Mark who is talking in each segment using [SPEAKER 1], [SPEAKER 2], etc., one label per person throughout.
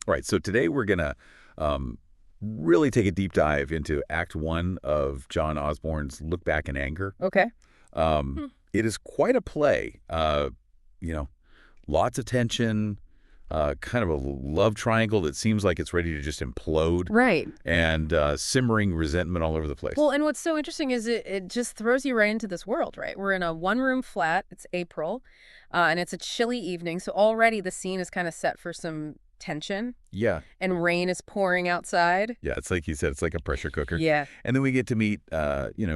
[SPEAKER 1] All right, so today we're going to um, really take a deep dive into Act One of John Osborne's Look Back in Anger.
[SPEAKER 2] Okay.
[SPEAKER 1] Um,
[SPEAKER 2] Hmm.
[SPEAKER 1] it is quite a play. You know, lots of tension, kind of a love triangle that seems like it's ready to just implode,
[SPEAKER 2] Right.
[SPEAKER 1] and simmering resentment all over the place.
[SPEAKER 2] Well, and what's so interesting is it just throws you right into this world, right? We're in a one-room flat. It's April, and it's a chilly evening. So already the scene is kind of set for some tension,
[SPEAKER 1] Yeah,
[SPEAKER 2] and rain is pouring outside.
[SPEAKER 1] yeah, it's like you said, it's like a pressure cooker.
[SPEAKER 2] Yeah.
[SPEAKER 1] And then we get to meet,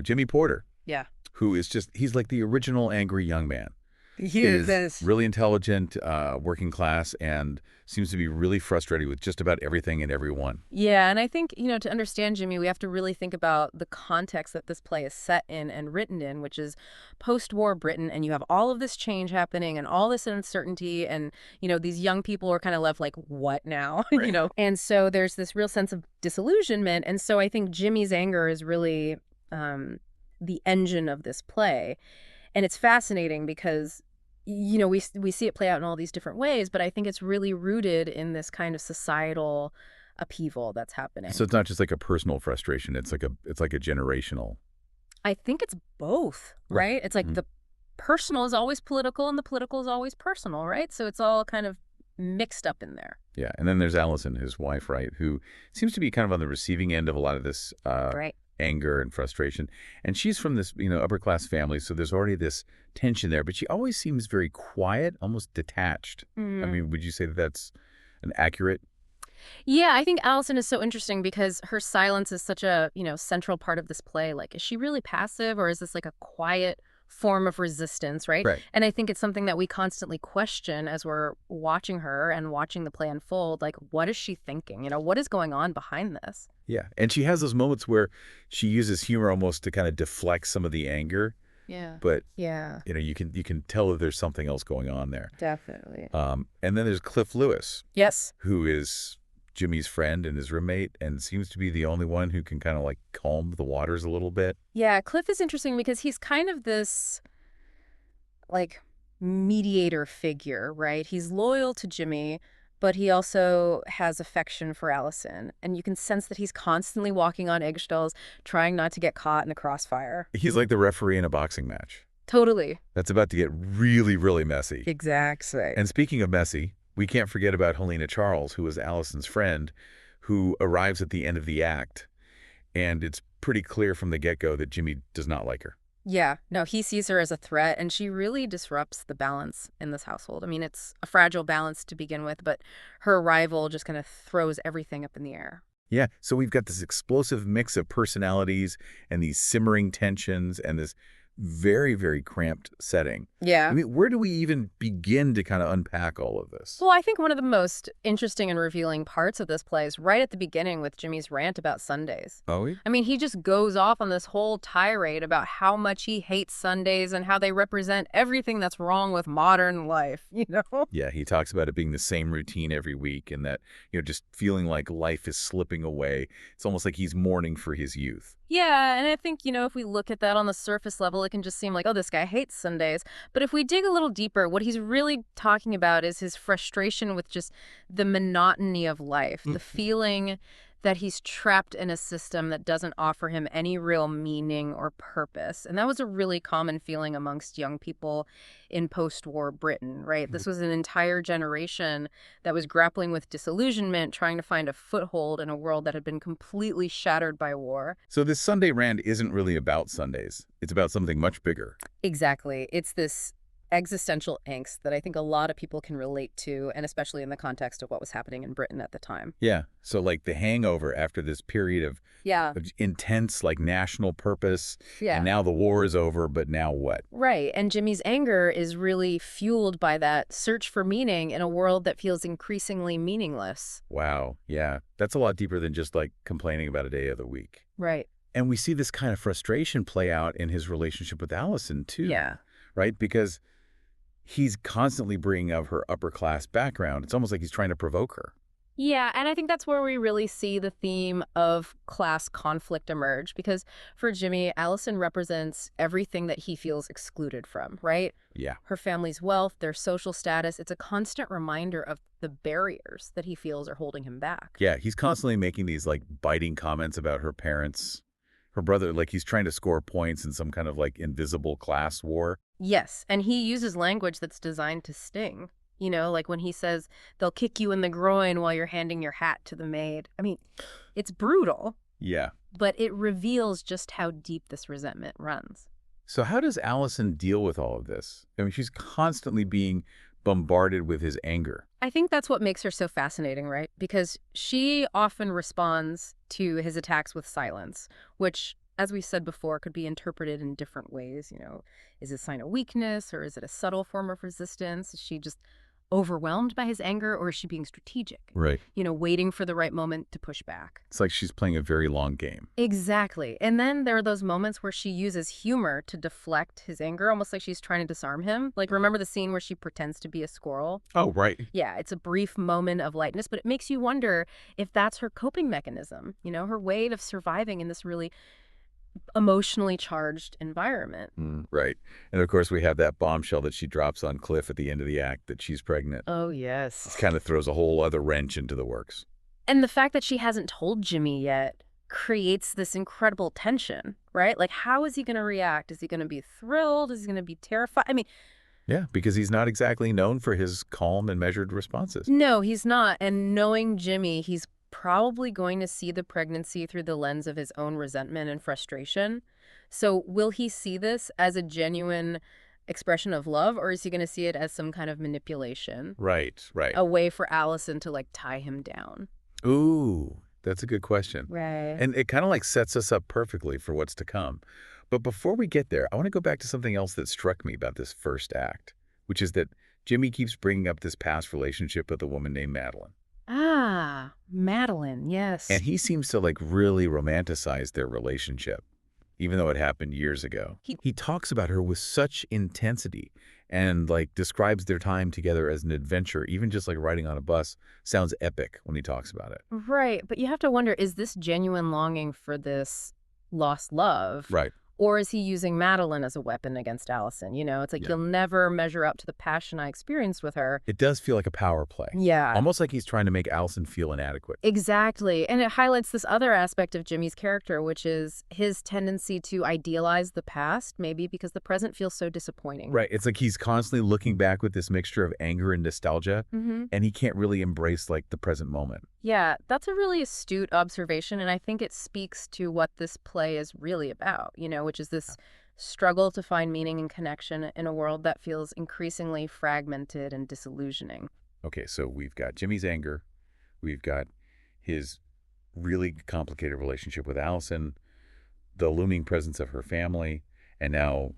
[SPEAKER 1] Jimmy Porter,
[SPEAKER 2] Yeah.
[SPEAKER 1] who is he's like the original angry young man.
[SPEAKER 2] He
[SPEAKER 1] Is really intelligent, working class, and seems to be really frustrated with just about everything and everyone.
[SPEAKER 2] Yeah, and I think, to understand Jimmy, we have to really think about the context that this play is set in and written in, which is post-war Britain, and you have all of this change happening and all this uncertainty, and, these young people are kind of left like, what now?
[SPEAKER 1] Right.
[SPEAKER 2] And so there's this real sense of disillusionment, and so I think Jimmy's anger is really the engine of this play. And it's fascinating because we see it play out in all these different ways, but I think it's really rooted in this kind of societal upheaval that's
[SPEAKER 1] So
[SPEAKER 2] happening.
[SPEAKER 1] it's not just like a personal frustration; it's like a generational.
[SPEAKER 2] I think it's both,
[SPEAKER 1] Right.
[SPEAKER 2] right? It's like
[SPEAKER 1] Mhm.
[SPEAKER 2] the personal is always political and the political is always personal, right? So it's all kind of mixed up in there.
[SPEAKER 1] Yeah, and then there's Allison, his wife, right, who seems to be kind of on the receiving end of a lot of this
[SPEAKER 2] Right.
[SPEAKER 1] anger and frustration. And she's from this, upper class family, so there's already this tension there. But she always seems very quiet, almost detached. I
[SPEAKER 2] Mm.
[SPEAKER 1] mean, would you say that that's an accurate?
[SPEAKER 2] Yeah, I think Allison is so interesting because her silence is such a, central part of this play. Like, is she really passive or is this like a quiet form of resistance, right?
[SPEAKER 1] Right.
[SPEAKER 2] And I think it's something that we constantly question as we're watching her and watching the play unfold. Like, what is she thinking? What is going on behind this?
[SPEAKER 1] Yeah, and she has those moments where she uses humor almost to kind of deflect some of the anger,
[SPEAKER 2] Yeah.
[SPEAKER 1] but
[SPEAKER 2] Yeah,
[SPEAKER 1] you can tell that there's something else going on there.
[SPEAKER 2] definitely.
[SPEAKER 1] And then there's Cliff Lewis,
[SPEAKER 2] Yes.
[SPEAKER 1] who is Jimmy's friend and his roommate, and seems to be the only one who can kind of like calm the waters a little bit.
[SPEAKER 2] Yeah, Cliff is interesting because he's kind of this, like, mediator figure, right? He's loyal to Jimmy, but he also has affection for Allison. And you can sense that he's constantly walking on eggshells, trying not to get caught in the crossfire.
[SPEAKER 1] He's like the referee in a boxing match.
[SPEAKER 2] Totally.
[SPEAKER 1] That's about to get really, really messy.
[SPEAKER 2] Exactly.
[SPEAKER 1] And speaking of messy, we can't forget about Helena Charles, who is Allison's friend, who arrives at the end of the act. And it's pretty clear from the get-go that Jimmy does not like her.
[SPEAKER 2] Yeah, no, he sees her as a threat, and she really disrupts the balance in this household. I mean, it's a fragile balance to begin with, but her arrival just kind of throws everything up in the air.
[SPEAKER 1] Yeah, so we've got this explosive mix of personalities and these simmering tensions and this very, very cramped setting. I
[SPEAKER 2] Yeah.
[SPEAKER 1] mean, where do we even begin to kind of unpack all of this?
[SPEAKER 2] Well, I think one of the most interesting and revealing parts of this play is right at the beginning with Jimmy's rant about Sundays.
[SPEAKER 1] Oh, yeah?
[SPEAKER 2] I mean, he just goes off on this whole tirade about how much he hates Sundays and how they represent everything that's wrong with modern life,
[SPEAKER 1] Yeah, he talks about it being the same routine every week and that, just feeling like life is slipping away. It's almost like he's mourning for his youth.
[SPEAKER 2] Yeah, and I think, if we look at that on the surface level, it can just seem like, oh, this guy hates Sundays. But if we dig a little deeper, what he's really talking about is his frustration with just the monotony of life, the feeling that he's trapped in a system that doesn't offer him any real meaning or purpose. And that was a really common feeling amongst young people in post-war Britain, right? This was an entire generation that was grappling with disillusionment, trying to find a foothold in a world that had been completely shattered by war.
[SPEAKER 1] So this Sunday rant isn't really about Sundays. It's about something much bigger.
[SPEAKER 2] Exactly. It's this existential angst that I think a lot of people can relate to, and especially in the context of what was happening in Britain at the time.
[SPEAKER 1] Yeah. So like the hangover after this period
[SPEAKER 2] Yeah,
[SPEAKER 1] of intense like national purpose,
[SPEAKER 2] yeah.
[SPEAKER 1] and now the war is over, but now what?
[SPEAKER 2] Right. And Jimmy's anger is really fueled by that search for meaning in a world that feels increasingly meaningless.
[SPEAKER 1] Wow. Yeah. That's a lot deeper than just like complaining about a day of the week.
[SPEAKER 2] Right.
[SPEAKER 1] And we see this kind of frustration play out in his relationship with Allison too.
[SPEAKER 2] Yeah.
[SPEAKER 1] Right? Because he's constantly bringing up her upper class background. It's almost like he's trying to provoke her.
[SPEAKER 2] Yeah, and I think that's where we really see the theme of class conflict emerge because for Jimmy, Allison represents everything that he feels excluded from, right?
[SPEAKER 1] Yeah.
[SPEAKER 2] Her family's wealth, their social status, it's a constant reminder of the barriers that he feels are holding him back.
[SPEAKER 1] Yeah, he's constantly making these, like, biting comments about her parents, her brother, like he's trying to score points in some kind of, like, invisible class war.
[SPEAKER 2] Yes, and he uses language that's designed to sting. You know, like when he says, they'll kick you in the groin while you're handing your hat to the maid. I mean, it's brutal,
[SPEAKER 1] Yeah.
[SPEAKER 2] but it reveals just how deep this resentment runs.
[SPEAKER 1] So how does Allison deal with all of this? I mean, she's constantly being bombarded with his anger.
[SPEAKER 2] I think that's what makes her so fascinating, right? Because she often responds to his attacks with silence, which, as we said before, could be interpreted in different ways. You know, is it a sign of weakness or is it a subtle form of resistance? Is she just overwhelmed by his anger or is she being strategic?
[SPEAKER 1] Right.
[SPEAKER 2] You know, waiting for the right moment to push back.
[SPEAKER 1] It's like she's playing a very long game.
[SPEAKER 2] Exactly. And then there are those moments where she uses humor to deflect his anger, almost like she's trying to disarm him. Like, remember the scene where she pretends to be a squirrel?
[SPEAKER 1] Oh, right.
[SPEAKER 2] Yeah, it's a brief moment of lightness, but it makes you wonder if that's her coping mechanism, you know, her way of surviving in this really emotionally charged environment.
[SPEAKER 1] Right. And of course, we have that bombshell that she drops on Cliff at the end of the act that she's pregnant.
[SPEAKER 2] Oh,
[SPEAKER 1] This
[SPEAKER 2] yes.
[SPEAKER 1] kind of throws a whole other wrench into the works.
[SPEAKER 2] And the fact that she hasn't told Jimmy yet creates this incredible tension, right? Like, how is he going to react? Is he going to be thrilled? Is he going to be terrified? I mean,
[SPEAKER 1] Yeah, because he's not exactly known for his calm and measured responses.
[SPEAKER 2] no, he's not. And knowing Jimmy, he's probably going to see the pregnancy through the lens of his own resentment and frustration. So will he see this as a genuine expression of love, or is he going to see it as some kind of manipulation?
[SPEAKER 1] Right, right.
[SPEAKER 2] A way for Allison to, like, tie him down.
[SPEAKER 1] Ooh, that's a good question.
[SPEAKER 2] Right.
[SPEAKER 1] And it kind of like sets us up perfectly for what's to come. But before we get there, I want to go back to something else that struck me about this first act, which is that Jimmy keeps bringing up this past relationship with a woman named Madeline.
[SPEAKER 2] Ah, Madeline, yes.
[SPEAKER 1] And he seems to like really romanticize their relationship, even though it happened years ago. He talks about her with such intensity and like describes their time together as an adventure, even just like riding on a bus sounds epic when he talks about it.
[SPEAKER 2] Right, but you have to wonder, is this genuine longing for this lost love?
[SPEAKER 1] Right.
[SPEAKER 2] Or is he using Madeline as a weapon against Allison? You know, it's like
[SPEAKER 1] Yeah.
[SPEAKER 2] you'll never measure up to the passion I experienced with her.
[SPEAKER 1] It does feel like a power play.
[SPEAKER 2] Yeah.
[SPEAKER 1] Almost like he's trying to make Allison feel inadequate.
[SPEAKER 2] Exactly. And it highlights this other aspect of Jimmy's character, which is his tendency to idealize the past, maybe because the present feels so disappointing.
[SPEAKER 1] Right. It's like he's constantly looking back with this mixture of anger and nostalgia, and he can't really embrace like the present moment.
[SPEAKER 2] Yeah, that's a really astute observation, and I think it speaks to what this play is really about, you know, which is this struggle to find meaning and connection in a world that feels increasingly fragmented and disillusioning.
[SPEAKER 1] Okay, so we've got Jimmy's anger, we've got his really complicated relationship with Allison, the looming presence of her family, and now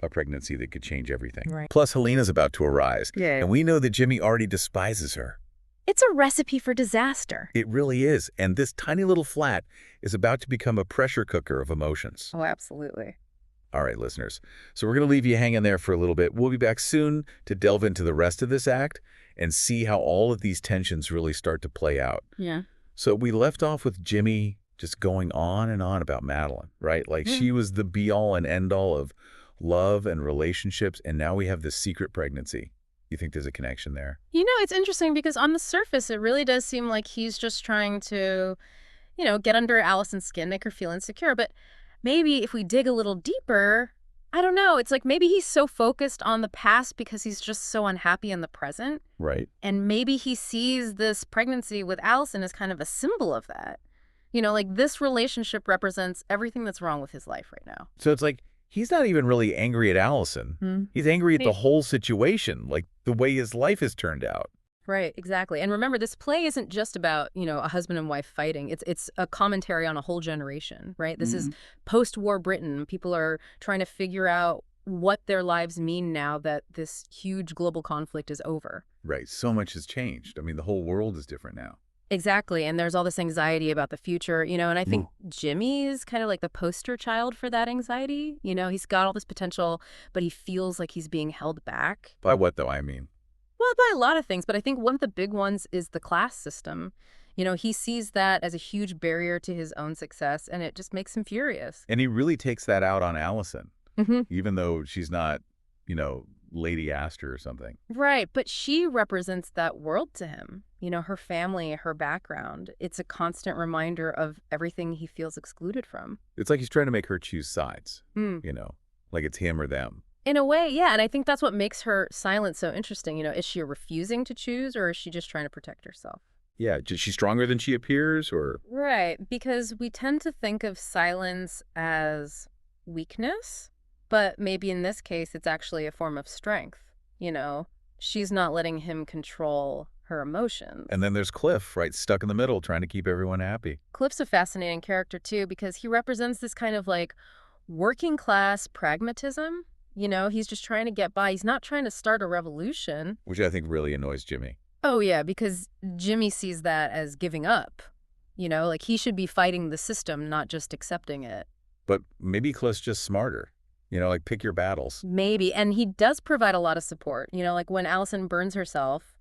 [SPEAKER 1] a pregnancy that could change everything.
[SPEAKER 2] Right.
[SPEAKER 1] Plus, Helena's about to arise,
[SPEAKER 2] Yeah.
[SPEAKER 1] and we know that Jimmy already despises her.
[SPEAKER 2] It's a recipe for disaster.
[SPEAKER 1] It really is, and this tiny little flat is about to become a pressure cooker of emotions.
[SPEAKER 2] Oh, absolutely.
[SPEAKER 1] All right, listeners. So we're going to leave you hanging there for a little bit. We'll be back soon to delve into the rest of this act and see how all of these tensions really start to play out.
[SPEAKER 2] Yeah.
[SPEAKER 1] So we left off with Jimmy just going on and on about Madeline, right? Like she was the be-all and end-all of love and relationships, and now we have this secret pregnancy. You think there's a connection there?
[SPEAKER 2] You know, it's interesting because on the surface, it really does seem like he's just trying to, you know, get under Allison's skin, make her feel insecure. But maybe if we dig a little deeper, I don't know. It's like maybe he's so focused on the past because he's just so unhappy in the present.
[SPEAKER 1] Right.
[SPEAKER 2] And maybe he sees this pregnancy with Allison as kind of a symbol of that. You know, like this relationship represents everything that's wrong with his life right now.
[SPEAKER 1] So it's like he's not even really angry at Allison. He's angry at the whole situation, like the way his life has turned out.
[SPEAKER 2] Right, exactly. And remember, this play isn't just about, you know, a husband and wife fighting. It's a commentary on a whole generation, right? This is post-war Britain. People are trying to figure out what their lives mean now that this huge global conflict is over.
[SPEAKER 1] Right. So much has changed. I mean, the whole world is different now.
[SPEAKER 2] Exactly. And there's all this anxiety about the future, you know, and I think Jimmy is kind of like the poster child for that anxiety. You know, he's got all this potential, but he feels like he's being held back.
[SPEAKER 1] By what, though? I mean,
[SPEAKER 2] Well, by a lot of things, but I think one of the big ones is the class system. He sees that as a huge barrier to his own success, and it just makes him furious.
[SPEAKER 1] And he really takes that out on Allison,
[SPEAKER 2] Hmm.
[SPEAKER 1] even though she's not, Lady Astor or something.
[SPEAKER 2] Right, but she represents that world to him. Her family, her background. It's a constant reminder of everything he feels excluded from.
[SPEAKER 1] It's like he's trying to make her choose sides,
[SPEAKER 2] Hmm.
[SPEAKER 1] like it's him or them.
[SPEAKER 2] In a way, yeah, and I think that's what makes her silence so interesting. Is she refusing to choose, or is she just trying to protect herself?
[SPEAKER 1] Yeah, is she stronger than she appears, or?
[SPEAKER 2] Right, because we tend to think of silence as weakness, but maybe in this case, it's actually a form of strength. You know, she's not letting him control her emotions.
[SPEAKER 1] And then there's Cliff, right, stuck in the middle, trying to keep everyone happy.
[SPEAKER 2] Cliff's a fascinating character, too, because he represents this kind of like working class pragmatism. He's just trying to get by. He's not trying to start a revolution.
[SPEAKER 1] Which I think really annoys Jimmy.
[SPEAKER 2] Oh, yeah, because Jimmy sees that as giving up. Like he should be fighting the system, not just accepting it.
[SPEAKER 1] But maybe Cliff's just smarter. Like pick your battles.
[SPEAKER 2] Maybe. And he does provide a lot of support. Like when Allison burns herself,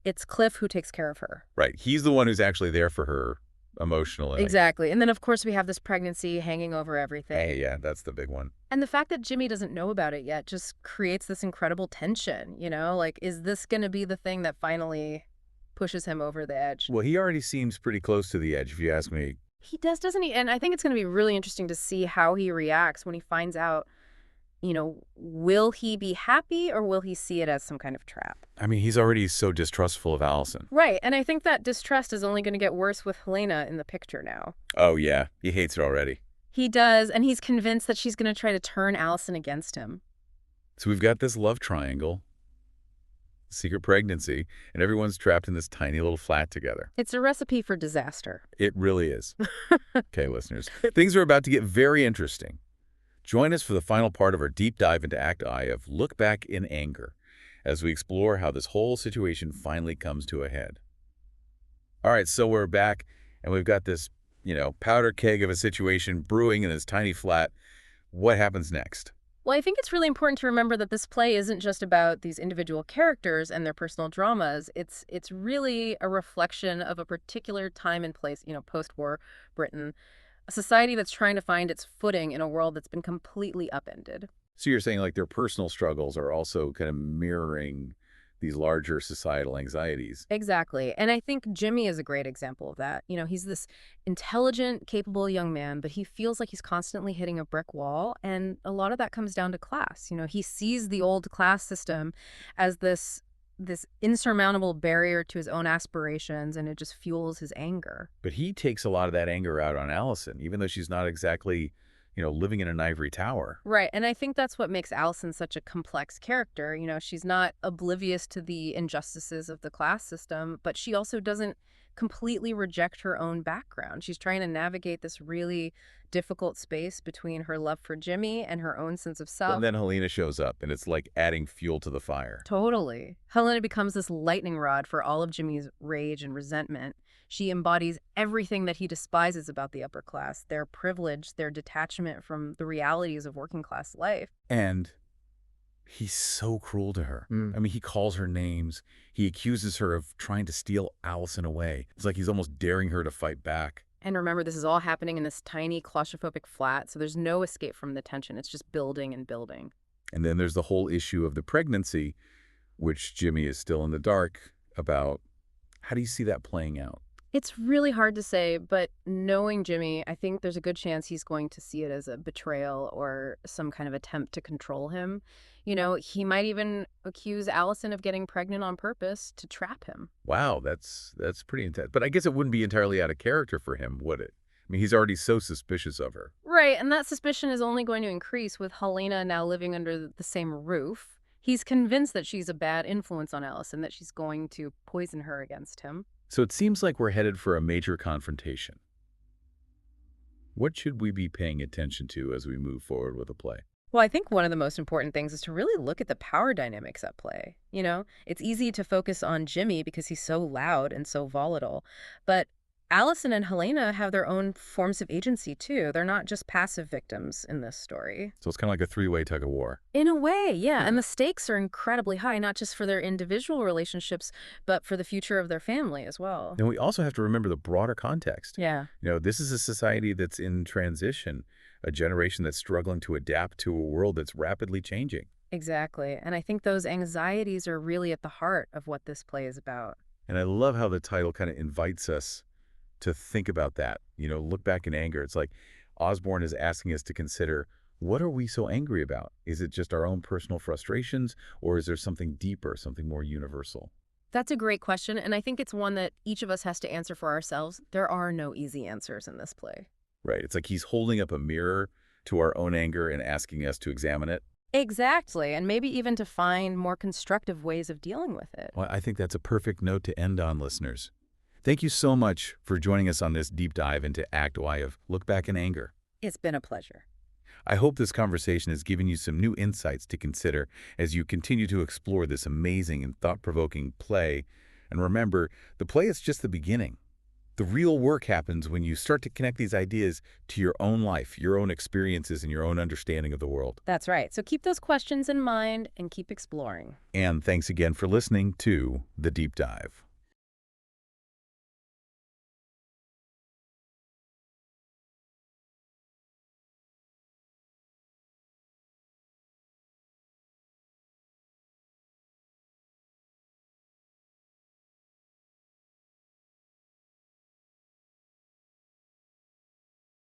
[SPEAKER 2] it's Cliff who takes care of her.
[SPEAKER 1] Right. He's the one who's actually there for her emotionally.
[SPEAKER 2] Exactly. And then, of course, we have this pregnancy hanging over everything.
[SPEAKER 1] Hey, yeah, that's the big one.
[SPEAKER 2] And the fact that Jimmy doesn't know about it yet just creates this incredible tension, Like, is this going to be the thing that finally pushes him over the edge?
[SPEAKER 1] Well, he already seems pretty close to the edge, if you ask me.
[SPEAKER 2] He does, doesn't he? And I think it's going to be really interesting to see how he reacts when he finds out, will he be happy or will he see it as some kind of trap?
[SPEAKER 1] I mean, he's already so distrustful of Allison.
[SPEAKER 2] Right. And I think that distrust is only going to get worse with Helena in the picture now.
[SPEAKER 1] Oh, yeah. He hates her already.
[SPEAKER 2] He does, and he's convinced that she's going to try to turn Allison against him.
[SPEAKER 1] So we've got this love triangle, secret pregnancy, and everyone's trapped in this tiny little flat together.
[SPEAKER 2] It's a recipe for disaster.
[SPEAKER 1] It really is. Okay, listeners, things are about to get very interesting. Join us for the final part of our deep dive into Act I of Look Back in Anger, as we explore how this whole situation finally comes to a head. All right, so we're back, and we've got this, powder keg of a situation brewing in this tiny flat. What happens next?
[SPEAKER 2] Well, I think it's really important to remember that this play isn't just about these individual characters and their personal dramas. It's really a reflection of a particular time and place, post-war Britain, a society that's trying to find its footing in a world that's been completely upended.
[SPEAKER 1] So you're saying like their personal struggles are also kind of mirroring these larger societal anxieties.
[SPEAKER 2] Exactly. And I think Jimmy is a great example of that. He's this intelligent, capable young man, but he feels like he's constantly hitting a brick wall. And a lot of that comes down to class. He sees the old class system as this insurmountable barrier to his own aspirations, and it just fuels his anger.
[SPEAKER 1] But he takes a lot of that anger out on Allison, even though she's not exactly, living in an ivory tower.
[SPEAKER 2] Right, and I think that's what makes Allison such a complex character. She's not oblivious to the injustices of the class system, but she also doesn't completely reject her own background. She's trying to navigate this really difficult space between her love for Jimmy and her own sense of self.
[SPEAKER 1] And then Helena shows up, and it's like adding fuel to the fire.
[SPEAKER 2] Totally. Helena becomes this lightning rod for all of Jimmy's rage and resentment. She embodies everything that he despises about the upper class, their privilege, their detachment from the realities of working class life.
[SPEAKER 1] And he's so cruel to her. I mean, he calls her names. He accuses her of trying to steal Allison away. It's like he's almost daring her to fight back.
[SPEAKER 2] And remember, this is all happening in this tiny claustrophobic flat, so there's no escape from the tension. It's just building and building.
[SPEAKER 1] And then there's the whole issue of the pregnancy, which Jimmy is still in the dark about. How do you see that playing out?
[SPEAKER 2] It's really hard to say, but knowing Jimmy, I think there's a good chance he's going to see it as a betrayal or some kind of attempt to control him. He might even accuse Allison of getting pregnant on purpose to trap him.
[SPEAKER 1] Wow, that's pretty intense. But I guess it wouldn't be entirely out of character for him, would it? I mean, he's already so suspicious of her.
[SPEAKER 2] Right, and that suspicion is only going to increase with Helena now living under the same roof. He's convinced that she's a bad influence on Allison, that she's going to poison her against him.
[SPEAKER 1] So it seems like we're headed for a major confrontation. What should we be paying attention to as we move forward with the play?
[SPEAKER 2] Well, I think one of the most important things is to really look at the power dynamics at play. It's easy to focus on Jimmy because he's so loud and so volatile. But Allison and Helena have their own forms of agency, too. They're not just passive victims in this story.
[SPEAKER 1] So it's kind of like a three-way tug of war.
[SPEAKER 2] In a way, yeah. And the stakes are incredibly high, not just for their individual relationships, but for the future of their family as well.
[SPEAKER 1] And we also have to remember the broader context.
[SPEAKER 2] Yeah.
[SPEAKER 1] This is a society that's in transition, a generation that's struggling to adapt to a world that's rapidly changing.
[SPEAKER 2] Exactly. And I think those anxieties are really at the heart of what this play is about.
[SPEAKER 1] And I love how the title kind of invites us to think about that, look back in anger. It's like Osborne is asking us to consider, what are we so angry about? Is it just our own personal frustrations, or is there something deeper, something more universal?
[SPEAKER 2] That's a great question, and I think it's one that each of us has to answer for ourselves. There are no easy answers in this play.
[SPEAKER 1] Right. It's like he's holding up a mirror to our own anger and asking us to examine it.
[SPEAKER 2] Exactly, and maybe even to find more constructive ways of dealing with it.
[SPEAKER 1] Well, I think that's a perfect note to end on, listeners. Thank you so much for joining us on this deep dive into Act Y of Look Back in Anger.
[SPEAKER 2] It's been a pleasure.
[SPEAKER 1] I hope this conversation has given you some new insights to consider as you continue to explore this amazing and thought-provoking play. And remember, the play is just the beginning. The real work happens when you start to connect these ideas to your own life, your own experiences, and your own understanding of the world.
[SPEAKER 2] That's right. So keep those questions in mind and keep exploring.
[SPEAKER 1] And thanks again for listening to The Deep Dive.